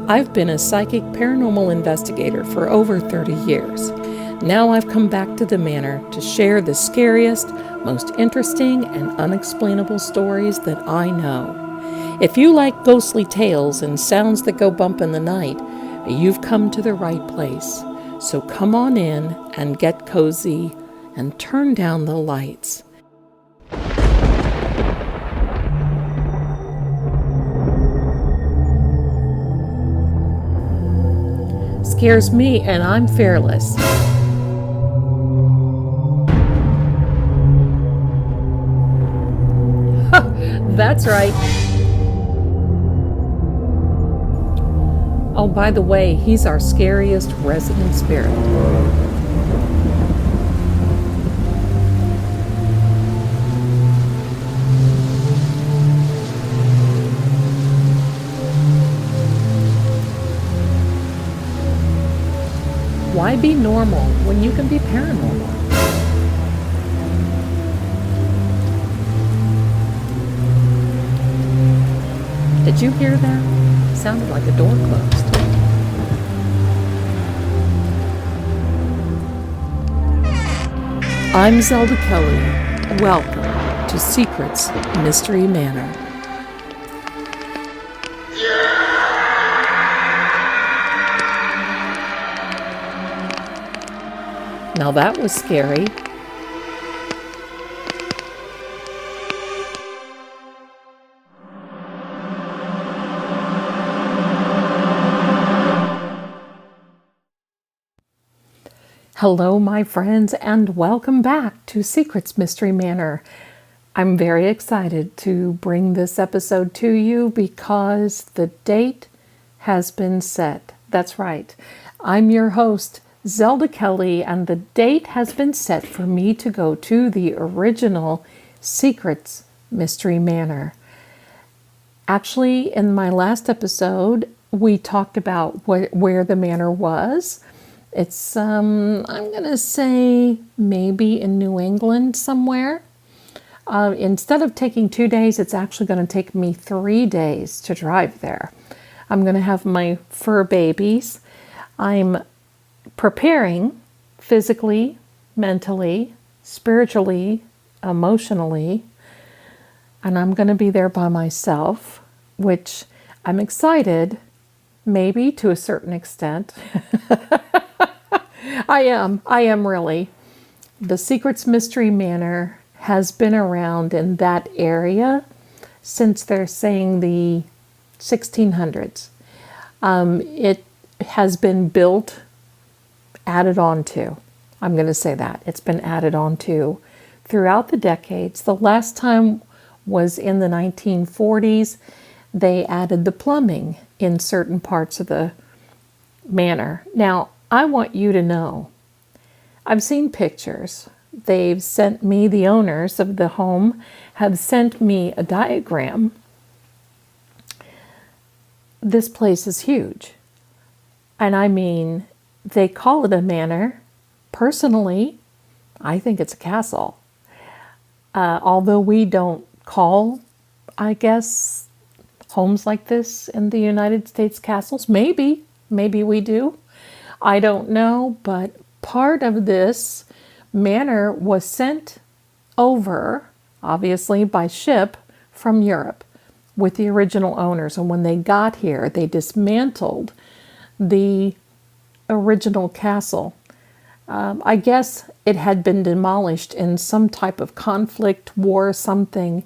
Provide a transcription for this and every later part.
I've been a psychic paranormal investigator for over 30 years. Now I've come back to the manor to share the scariest, most interesting, and unexplainable stories that I know. If you like ghostly tales and sounds that go bump in the night, you've come to the right place. So come on in and get cozy and turn down the lights. Scares me, and I'm fearless. That's right. Oh, by the way, he's our scariest resident spirit. Why be normal when you can be paranormal? Did you hear that? It sounded like a door closed. I'm Zelda Kelly. Welcome to Secrets Mystery Manor. Now that was scary. Hello, my friends, and welcome back to Secrets Mystery Manor. I'm very excited to bring this episode to you because the date has been set. That's right. I'm your host, Zelda Kelly, and the date has been set for me to go to the original Secrets Mystery Manor. Actually, in my last episode, we talked about where the manor was. It's, I'm going to say maybe in New England somewhere. Instead of taking 2 days, it's actually going to take me 3 days to drive there. I'm going to have my fur babies. I'm preparing physically, mentally, spiritually, emotionally, and I'm going to be there by myself, which I'm excited, maybe to a certain extent. I am really. The Secrets Mystery Manor has been around in that area since they're saying the 1600s. It has been built, added on to. I'm going to say that. It's been added on to throughout the decades. The last time was in the 1940s. They added the plumbing in certain parts of the manor. Now, I want you to know, I've seen pictures. They've sent me, the owners of the home have sent me a diagram. This place is huge. And I mean, they call it a manor. Personally, I think it's a castle. Although we don't call, I guess, homes like this in the United States castles. Maybe we do. I don't know, but part of this manor was sent over, obviously by ship, from Europe with the original owners. And when they got here, they dismantled the original castle. I guess it had been demolished in some type of conflict, war, something.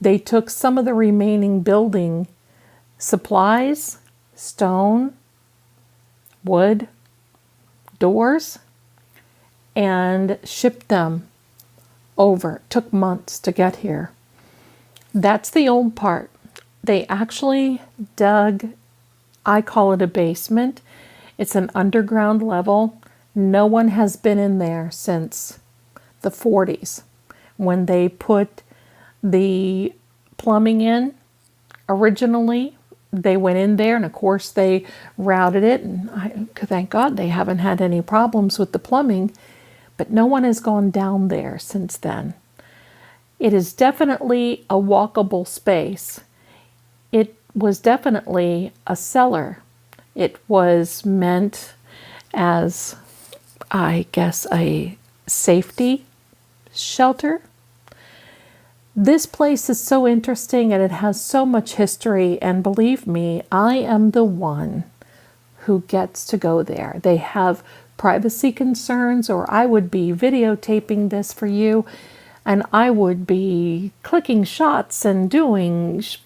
They took some of the remaining building supplies, stone, wood, doors, and shipped them over. It took months to get here. That's the old part. They actually dug, I call it a basement. It's an underground level. No one has been in there since the 40s when they put the plumbing in. Originally, they went in there, and of course they routed it, and thank God they haven't had any problems with the plumbing, but no one has gone down there since then. It is definitely a walkable space. It was definitely a cellar It was meant as, I guess, a safety shelter. This place is so interesting and it has so much history, and believe me, I am the one who gets to go there. They have privacy concerns, or I would be videotaping this for you, and I would be clicking shots and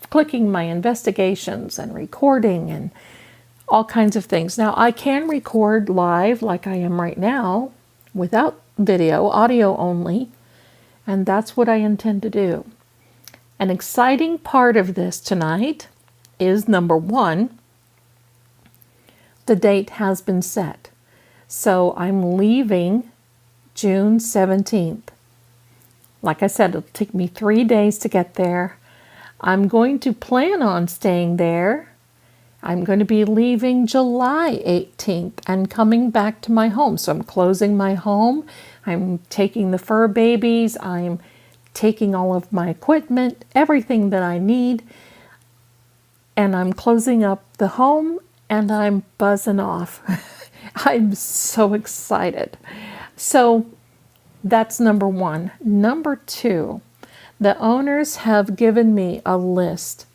clicking my investigations and recording and all kinds of things. Now, I can record live like I am right now without video, audio only, and that's what I intend to do. An exciting part of this tonight is, number one, the date has been set. So I'm leaving June 17th. Like I said, it'll take me 3 days to get there. I'm going to plan on staying there. I'm going to be leaving July 18th and coming back to my home. So I'm closing my home. I'm taking the fur babies. I'm taking all of my equipment, everything that I need. And I'm closing up the home and I'm buzzing off. I'm so excited. So that's number one. Number two, the owners have given me a list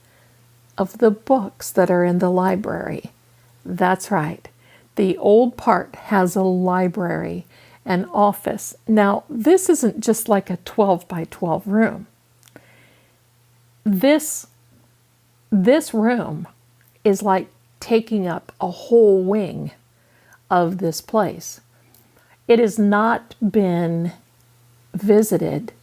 of the books that are in the library. That's right. The old part has a library, an office. Now, this isn't just like a 12 by 12 room. This room is like taking up a whole wing of this place. It has not been visited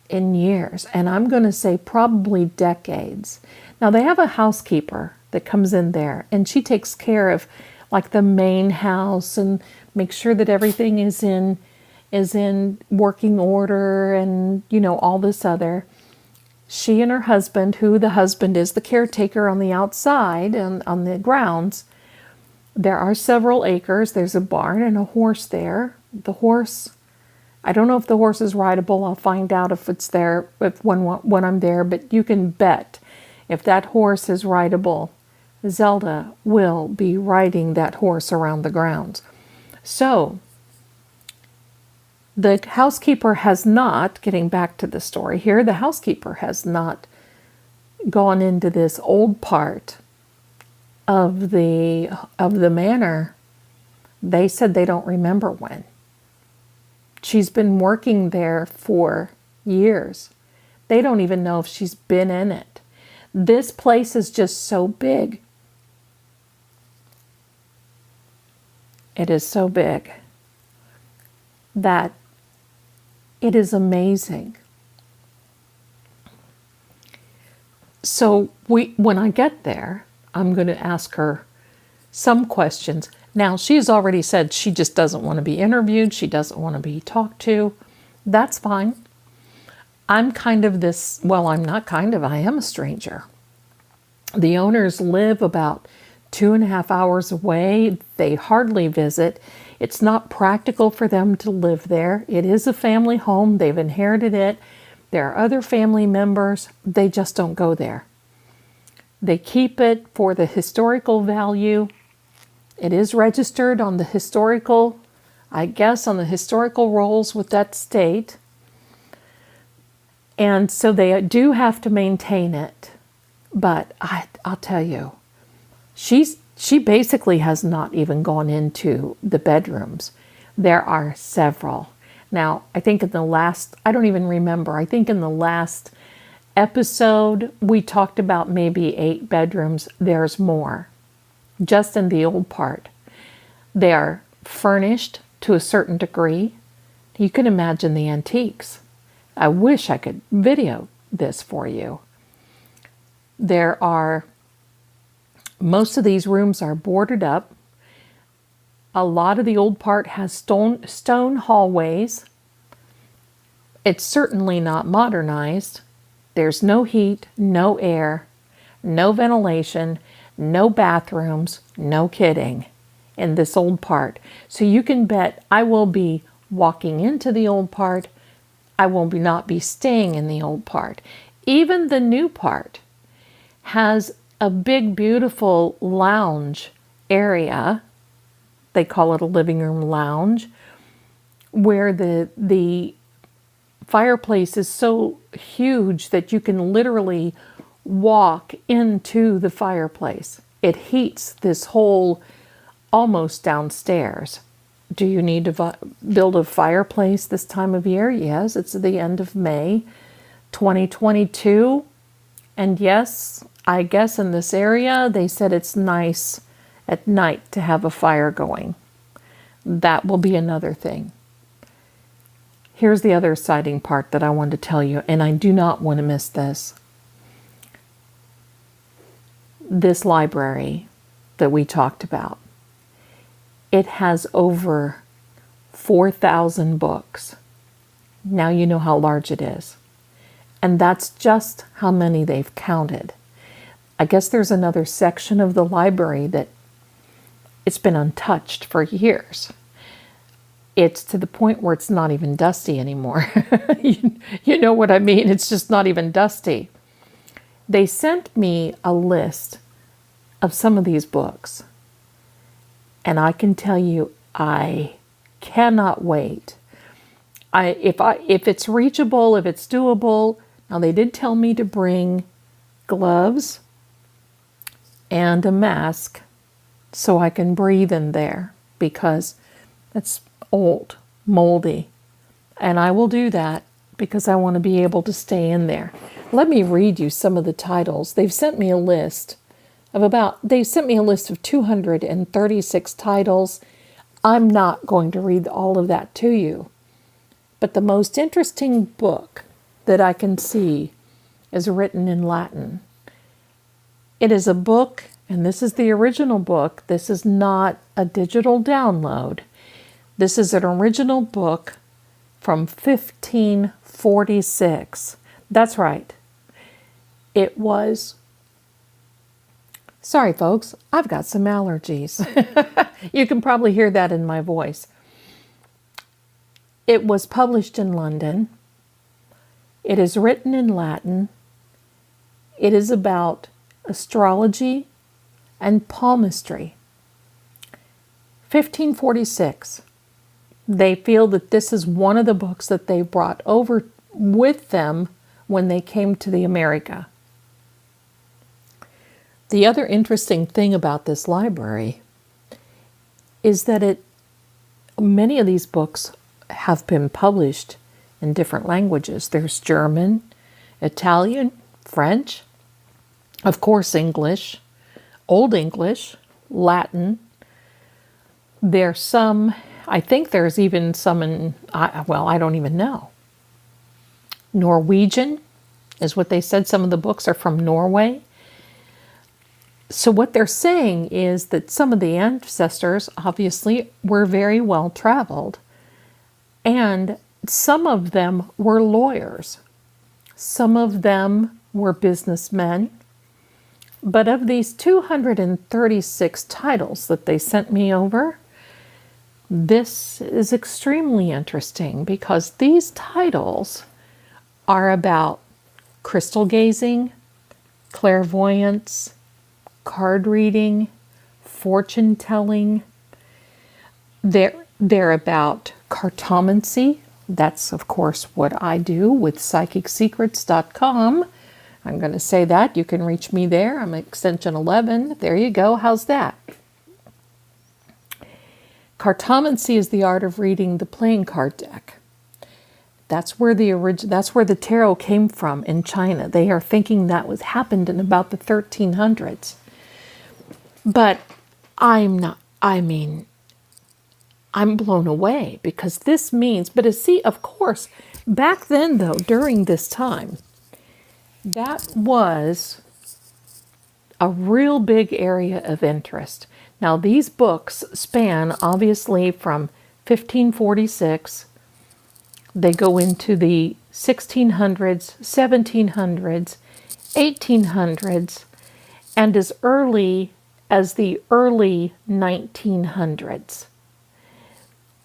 in years, and I'm going to say probably decades. Now, they have a housekeeper that comes in there, and she takes care of like the main house and makes sure that everything is in working order, and all this other. She and her husband, who the husband is the caretaker on the outside and on the grounds. There are several acres. There's a barn and a horse there. The horse, I don't know if the horse is rideable. I'll find out if it's there when I'm there, but you can bet if that horse is rideable, Zelda will be riding that horse around the grounds. So the housekeeper has not, getting back to the story here, the housekeeper has not gone into this old part of the manor. They said they don't remember when. She's been working there for years. They don't even know if she's been in it. This place is just so big. It is so big that it is amazing. So when I get there, I'm going to ask her some questions. Now, she's already said she just doesn't want to be interviewed. She doesn't want to be talked to. That's fine. I'm kind of this, well, I'm not kind of, I am a stranger. The owners live about 2.5 hours away. They hardly visit. It's not practical for them to live there. It is a family home. They've inherited it. There are other family members. They just don't go there. They keep it for the historical value. It is registered on the historical, I guess, on the historical rolls with that state. And so they do have to maintain it. But I'll tell you, she basically has not even gone into the bedrooms. There are several. Now, I think in the last, I don't even remember, I think in the last episode, we talked about maybe 8 bedrooms. There's more, just in the old part. They are furnished to a certain degree. You can imagine the antiques. I wish I could video this for you. Most of these rooms are boarded up. A lot of the old part has stone hallways. It's certainly not modernized. There's no heat, no air, no ventilation, no bathrooms, no kidding, in this old part. So you can bet I will be walking into the old part. I will not be staying in the old part. Even the new part has a big, beautiful lounge area, they call it a living room lounge, where the fireplace is so huge that you can literally walk into the fireplace. It heats this whole almost downstairs. Do you need to build a fireplace this time of year? Yes, it's the end of May 2022. And yes, I guess in this area, they said it's nice at night to have a fire going. That will be another thing. Here's the other exciting part that I want to tell you, and I do not want to miss this. This library that we talked about, it has over 4,000 books. Now you know how large it is. And that's just how many they've counted. I guess there's another section of the library that it's been untouched for years. It's to the point where it's not even dusty anymore. You know what I mean? It's just not even dusty. They sent me a list of some of these books. And I can tell you, I cannot wait. If it's reachable, if it's doable. Now they did tell me to bring gloves and a mask so I can breathe in there, because it's old, moldy. And I will do that because I want to be able to stay in there. Let me read you some of the titles. They've sent me a list of 236 titles. I'm not going to read all of that to you. But the most interesting book that I can see is written in Latin. It is a book, and this is the original book. This is not a digital download. This is an original book from 1546. That's right. It was... Sorry, folks, I've got some allergies. You can probably hear that in my voice. It was published in London. It is written in Latin. It is about astrology and palmistry. 1546. They feel that this is one of the books that they brought over with them when they came to the America. The other interesting thing about this library is that many of these books have been published in different languages. There's German, Italian, French, of course English, Old English, Latin. There's some, I think there's even some in, I don't even know. Norwegian is what they said. Some of the books are from Norway. So what they're saying is that some of the ancestors obviously were very well traveled, and some of them were lawyers. Some of them were businessmen. But of these 236 titles that they sent me over, this is extremely interesting because these titles are about crystal gazing, clairvoyance, card reading, fortune telling. They're about cartomancy. That's, of course, what I do with PsychicSecrets.com. I'm going to say that. You can reach me there. I'm extension 11. There you go. How's that? Cartomancy is the art of reading the playing card deck. That's where the tarot came from in China. They are thinking that happened in about the 1300s. But I'm blown away because this means, but see, of course, back then though, during this time, that was a real big area of interest. Now these books span obviously from 1546, they go into the 1600s, 1700s, 1800s, and as early as the early 1900s.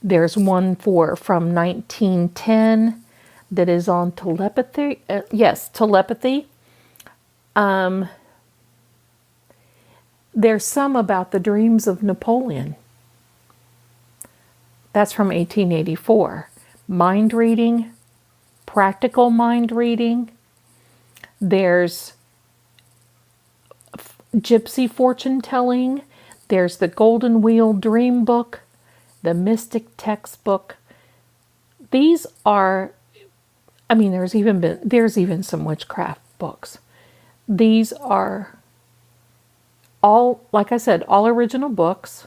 There's one from 1910 that is on telepathy. Telepathy. There's some about the dreams of Napoleon. That's from 1884. Mind reading, practical mind reading. There's gypsy fortune telling. There's the Golden Wheel Dream Book, the Mystic Textbook. These are, I mean, there's even some witchcraft books. These are all, like I said, all original books.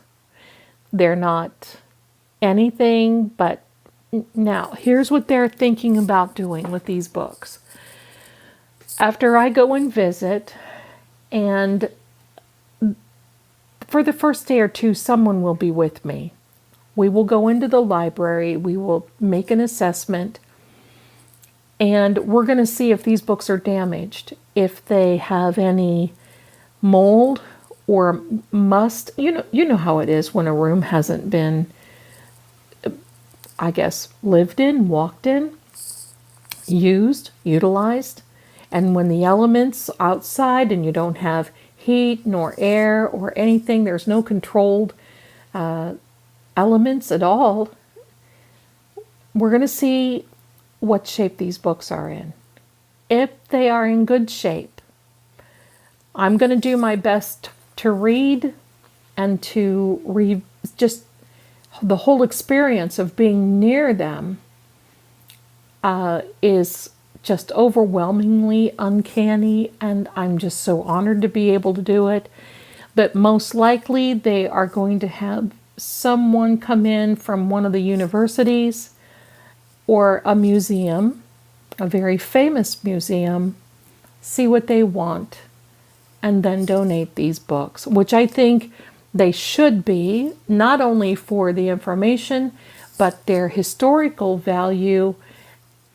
They're not anything but, now here's what they're thinking about doing with these books. After I go and visit, and for the first day or two, someone will be with me. We will go into the library, we will make an assessment, and we're going to see if these books are damaged, if they have any mold or must. You know how it is when a room hasn't been, I guess, lived in, walked in, used, utilized. And when the elements outside and you don't have heat nor air or anything, there's no controlled elements at all, we're going to see what shape these books are in. If they are in good shape, I'm going to do my best to read and to just the whole experience of being near them is just overwhelmingly uncanny, and I'm just so honored to be able to do it. But most likely they are going to have someone come in from one of the universities or a museum, a very famous museum, see what they want, and then donate these books, which I think they should be, not only for the information, but their historical value,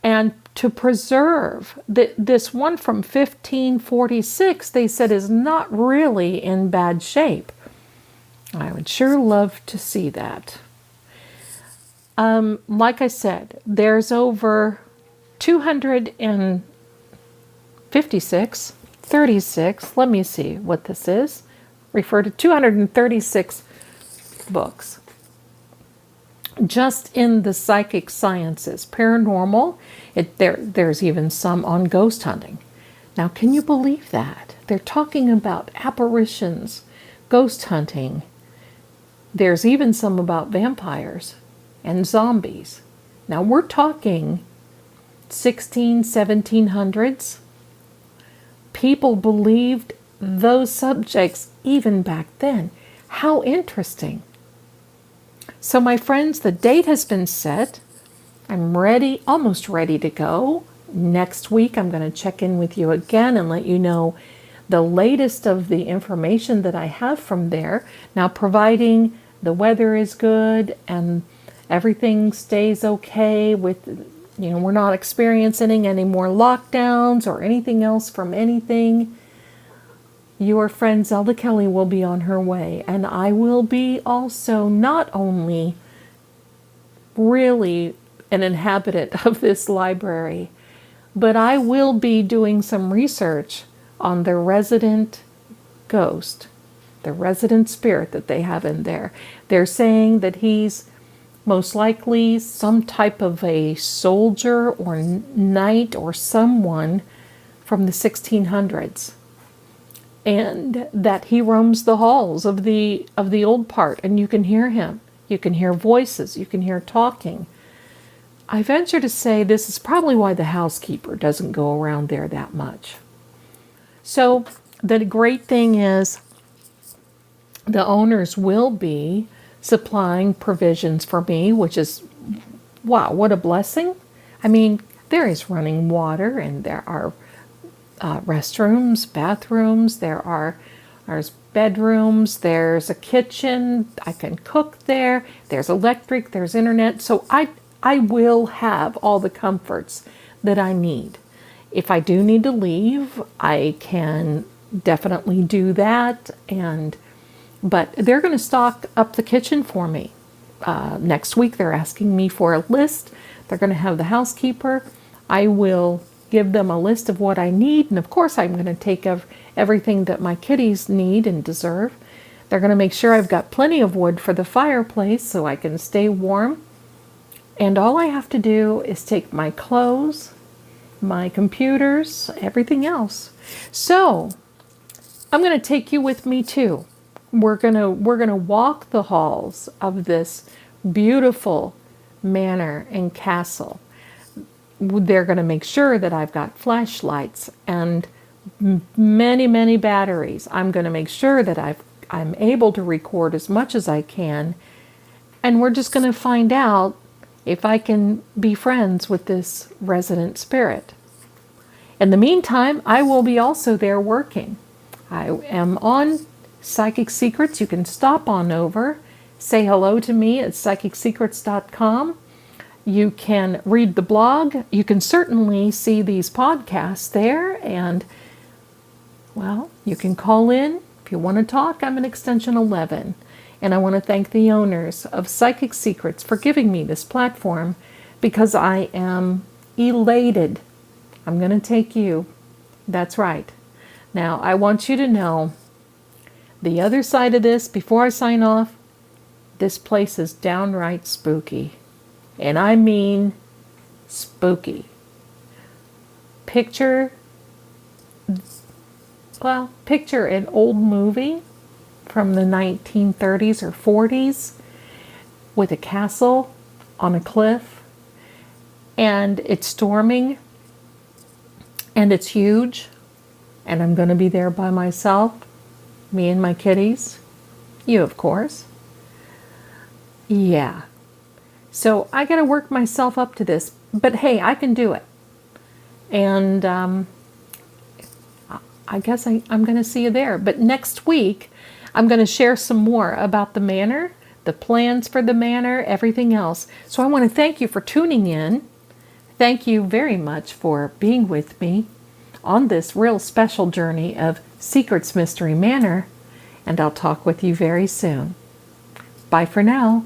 and to preserve. This one from 1546, they said, is not really in bad shape. I would sure love to see that. Like I said, there's over 236, let me see what this is. Refer to 236 books. Just in the psychic sciences, paranormal, there's even some on ghost hunting. Now, can you believe that? They're talking about apparitions, ghost hunting. There's even some about vampires and zombies. Now, we're talking 1700s. People believed those subjects even back then. How interesting. So my friends, the date has been set. I'm ready, almost ready to go. Next week, I'm going to check in with you again and let you know the latest of the information that I have from there. Now, providing the weather is good and everything stays okay with, we're not experiencing any more lockdowns or anything else from anything, your friend Zelda Kelly will be on her way, and I will be also not only really an inhabitant of this library, but I will be doing some research on the resident ghost, the resident spirit that they have in there. They're saying that he's most likely some type of a soldier or knight or someone from the 1600s. And that he roams the halls of the old part, and you can hear him. You can hear voices. You can hear talking. I venture to say this is probably why the housekeeper doesn't go around there that much. So the great thing is the owners will be supplying provisions for me, which is, wow, what a blessing. I mean, there is running water, and there are restrooms, bathrooms, there's bedrooms, there's a kitchen, I can cook there, there's electric, there's internet, so I will have all the comforts that I need. If I do need to leave, I can definitely do that, but they're going to stock up the kitchen for me. Next week they're asking me for a list. They're going to have the housekeeper. I will give them a list of what I need, and of course I'm going to take everything that my kitties need and deserve, They're going to make sure I've got plenty of wood for the fireplace so I can stay warm. And all I have to do is take my clothes, my computers, everything else. So I'm going to take you with me too. We're going to walk the halls of this beautiful manor and castle. They're going to make sure that I've got flashlights and many batteries. I'm going to make sure that I'm able to record as much as I can, and we're just going to find out if I can be friends with this resident spirit. In the meantime, I will be also there working. I am on Psychic Secrets. You can stop on over, say hello to me at psychicsecrets.com. You can read the blog. You can certainly see these podcasts there, and well, you can call in if you want to talk. I'm an extension 11, and I want to thank the owners of Psychic Secrets for giving me this platform, because I am elated. I'm going to take you. That's right. Now, I want you to know the other side of this before I sign off. This place is downright spooky, and I mean spooky. Picture an old movie from the 1930s or 40s with a castle on a cliff, and it's storming, and it's huge, and I'm going to be there by myself, me and my kitties, you of course. Yeah. So I got to work myself up to this, but hey, I can do it. And I guess I'm going to see you there. But next week, I'm going to share some more about the manor, the plans for the manor, everything else. So I want to thank you for tuning in. Thank you very much for being with me on this real special journey of Secrets Mystery Manor. And I'll talk with you very soon. Bye for now.